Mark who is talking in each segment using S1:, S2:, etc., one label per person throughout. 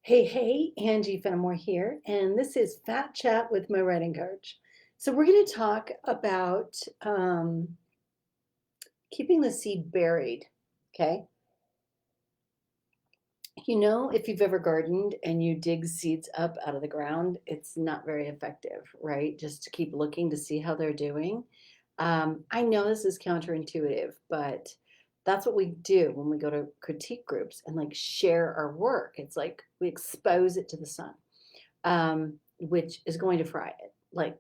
S1: Hey, Angie Fenimore here, and this is Fat Chat with my writing coach. So, we're going to talk about keeping the seed buried. Okay. If you've ever gardened and you dig seeds up out of the ground, it's not very effective, right? Just to keep looking to see how they're doing. I know this is counterintuitive, but that's what we do when we go to critique groups and like share our work. It's like we expose it to the sun. Which is going to fry it, like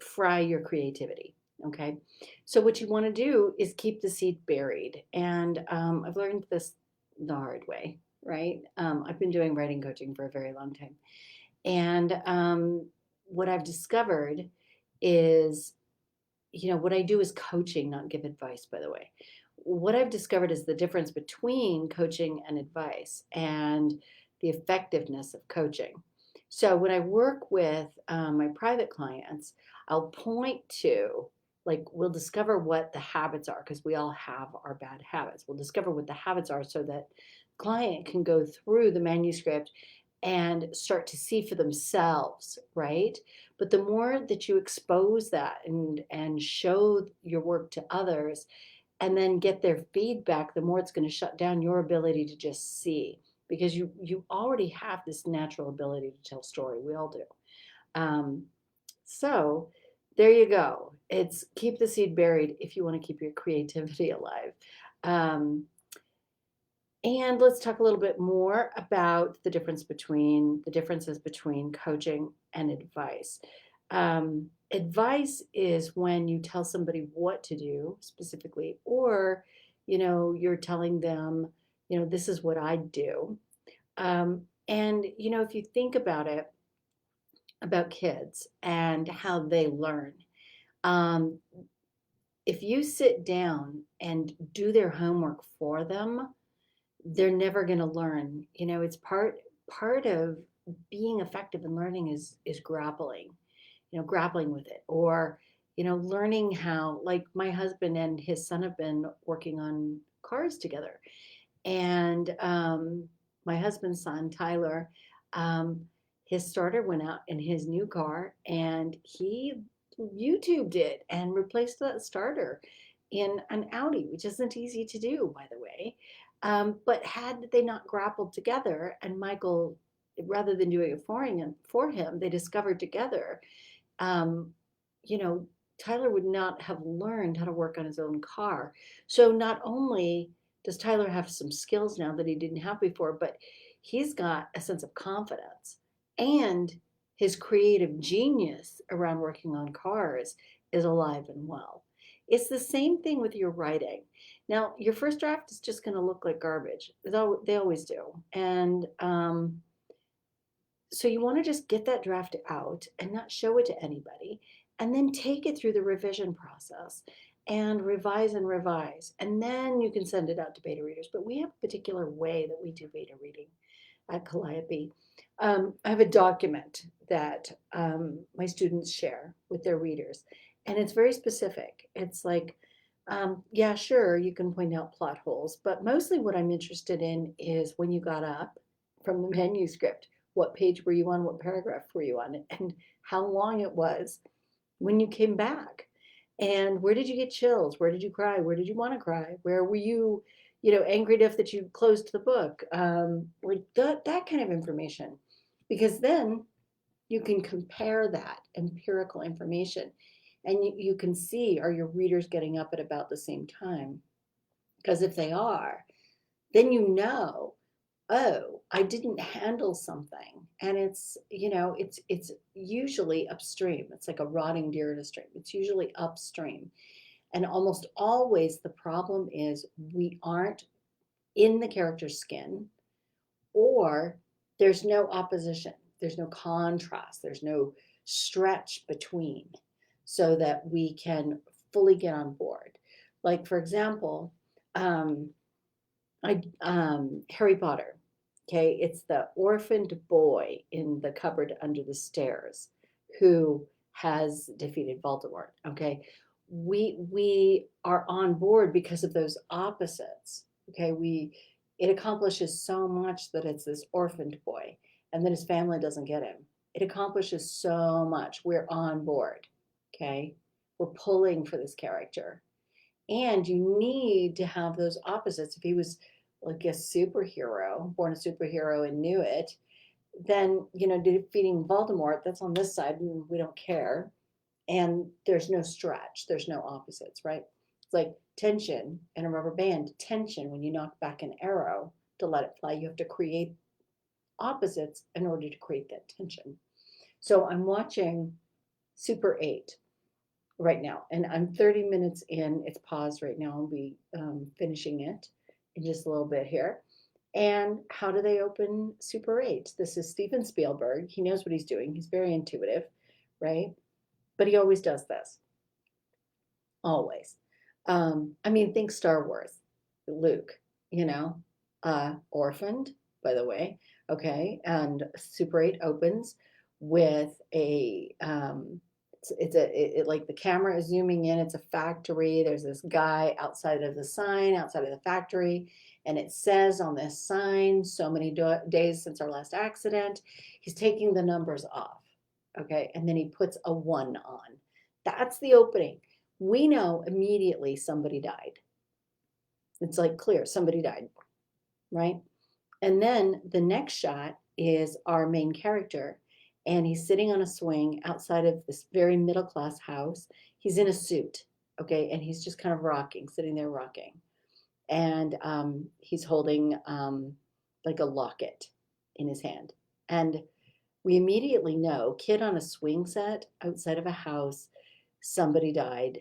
S1: fry your creativity. Okay. So, what you want to do is keep the seed buried. And I've learned this the hard way, right? I've been doing writing coaching for a very long time. And what I've discovered is, what I do is coaching, not give advice, by the way. What I've discovered is the difference between coaching and advice and the effectiveness of coaching. So when I work with my private clients, I'll point to, like, we'll discover what the habits are because we all have our bad habits. We'll discover what the habits are so that client can go through the manuscript and start to see for themselves, right? But the more that you expose that and show your work to others and then get their feedback, the more it's going to shut down your ability to just see because you already have this natural ability to tell story. We all do. Um, so there you go. It's keep the seed buried if you want to keep your creativity alive. Um, and let's talk a little bit more about the differences between coaching and advice. Advice is when you tell somebody what to do specifically, or you're telling them, this is what I do. And if you think about it, about kids and how they learn, um, if you sit down and do their homework for them, they're never going to learn. It's part of being effective in learning is grappling, grappling with it, or learning how, like, my husband and his son have been working on cars together, and my husband's son Tyler, um, his starter went out in his new car, and he YouTubed it and replaced that starter in an Audi, which isn't easy to do, by the way. But had they not grappled together, and Michael, rather than doing it for him, they discovered together, um, you know, Tyler would not have learned how to work on his own car. So not only does Tyler have some skills now that he didn't have before, but he's got a sense of confidence, and his creative genius around working on cars is alive and well. It's the same thing with your writing. Now, your first draft is just going to look like garbage. They always do. And so you want to just get that draft out and not show it to anybody, and then take it through the revision process and revise and revise. And then you can send it out to beta readers. But we have a particular way that we do beta reading at Calliope. I have a document that my students share with their readers, and it's very specific. It's like, yeah, sure, you can point out plot holes, but mostly what I'm interested in is when you got up from the manuscript, what page were you on, what paragraph were you on, and how long it was when you came back. And where did you get chills? Where did you cry? Where did you want to cry? Where were you, angry enough that you closed the book? Like that kind of information. Because then you can compare that empirical information, and you can see, are your readers getting up at about the same time? Because if they are, then oh, I didn't handle something. And it's usually upstream. It's like a rotting deer in a stream. It's usually upstream. And almost always the problem is we aren't in the character's skin, or there's no opposition, there's no contrast, there's no stretch between, so that we can fully get on board. Like, for example, um, Harry Potter. Okay, it's the orphaned boy in the cupboard under the stairs who has defeated Voldemort. Okay, we are on board because of those opposites. Okay, it accomplishes so much that it's this orphaned boy, and then his family doesn't get him. It accomplishes so much. We're on board. Okay. We're pulling for this character. And you need to have those opposites. If he was like a superhero, born a superhero and knew it, then, defeating Voldemort, that's on this side and we don't care. And there's no stretch, there's no opposites, right? It's like tension in a rubber band. Tension, when you knock back an arrow to let it fly, you have to create opposites in order to create that tension. So I'm watching Super 8 right now, and I'm 30 minutes in. It's paused right now. I'll be finishing it in just a little bit here. And how do they open Super 8? This is Steven Spielberg. He knows what he's doing. He's very intuitive, right? But he always does this. Always. I mean, think Star Wars. Luke, orphaned, by the way. Okay. And Super 8 opens with like the camera is zooming in. It's a factory. There's this guy outside of the sign, outside of the factory. And it says on this sign, so many days since our last accident. He's taking the numbers off. Okay. And then he puts a 1 on. That's the opening. We know immediately somebody died. It's like clear, somebody died, right? And then the next shot is our main character, and he's sitting on a swing outside of this very middle class house. He's in a suit, okay, and he's just kind of rocking, sitting there rocking. And he's holding like a locket in his hand. And we immediately know kid on a swing set outside of a house, somebody died,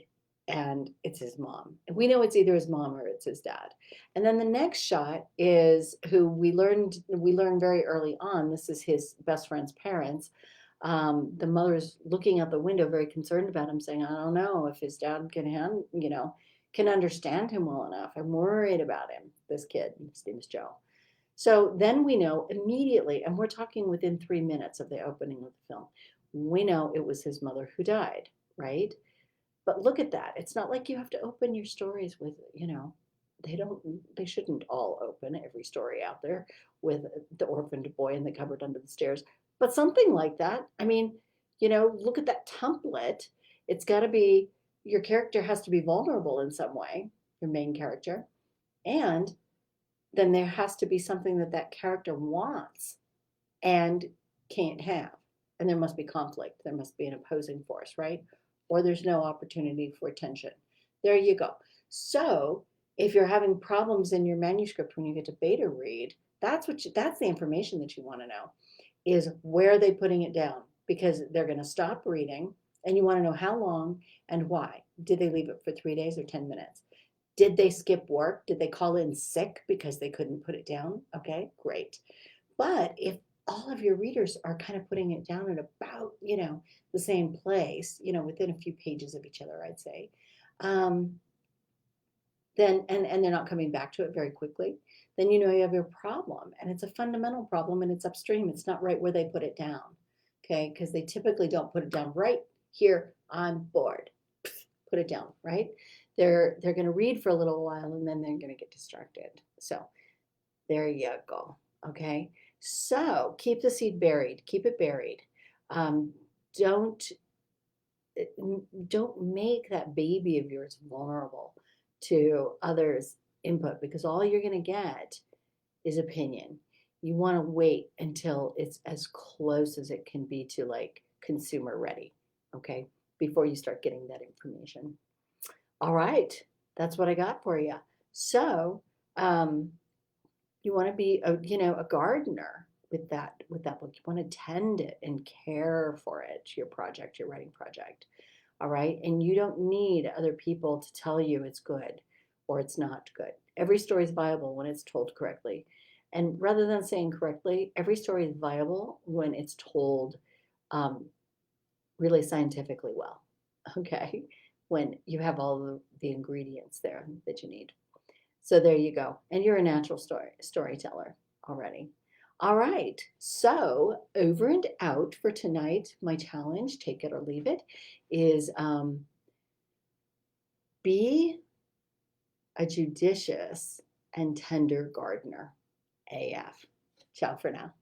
S1: and it's his mom. And we know it's either his mom or it's his dad. And then the next shot is who we learned very early on. This is his best friend's parents. The mother's looking out the window, very concerned about him, saying, "I don't know if his dad can understand him well enough. I'm worried about him." This kid, his name is Joe. So then we know immediately, and we're talking within 3 minutes of the opening of the film, we know it was his mother who died, right? But look at that. It's not like you have to open your stories with, they shouldn't all open every story out there with the orphaned boy in the cupboard under the stairs. But something like that. I mean, look at that template. It's got to be, your character has to be vulnerable in some way, your main character. And then there has to be something that that character wants and can't have. And there must be conflict. There must be an opposing force, right? Or there's no opportunity for tension. There you go. So if you're having problems in your manuscript when you get to beta read, that's the information that you want to know, is where are they putting it down? Because they're going to stop reading, and you want to know how long and why. Did they leave it for 3 days or 10 minutes? Did they skip work? Did they call in sick because they couldn't put it down? Okay, great. But if all of your readers are kind of putting it down at about, the same place, within a few pages of each other, I'd say, then, and they're not coming back to it very quickly, then you have your problem. And it's a fundamental problem, and it's upstream. It's not right where they put it down. Okay, because they typically don't put it down right here. I'm bored. Put it down, right? They're going to read for a little while, and then they're going to get distracted. So there you go. Okay. So keep the seed buried. Keep it buried. Um, don't don't make that baby of yours vulnerable to others' input, because all you're going to get is opinion. You want to wait until it's as close as it can be to like consumer ready. Okay, before you start getting that information. All right, that's what I got for you. So you want to be a gardener with that book. You want to tend it and care for it, your project, your writing project. All right, and you don't need other people to tell you it's good or it's not good. Every story is viable when it's told correctly. And rather than saying correctly, every story is viable when it's told really scientifically well. Okay, when you have all the ingredients there that you need. So there you go. And you're a natural storyteller already. All right. So over and out for tonight. My challenge, take it or leave it, is be a judicious and tender gardener. AF. Ciao for now.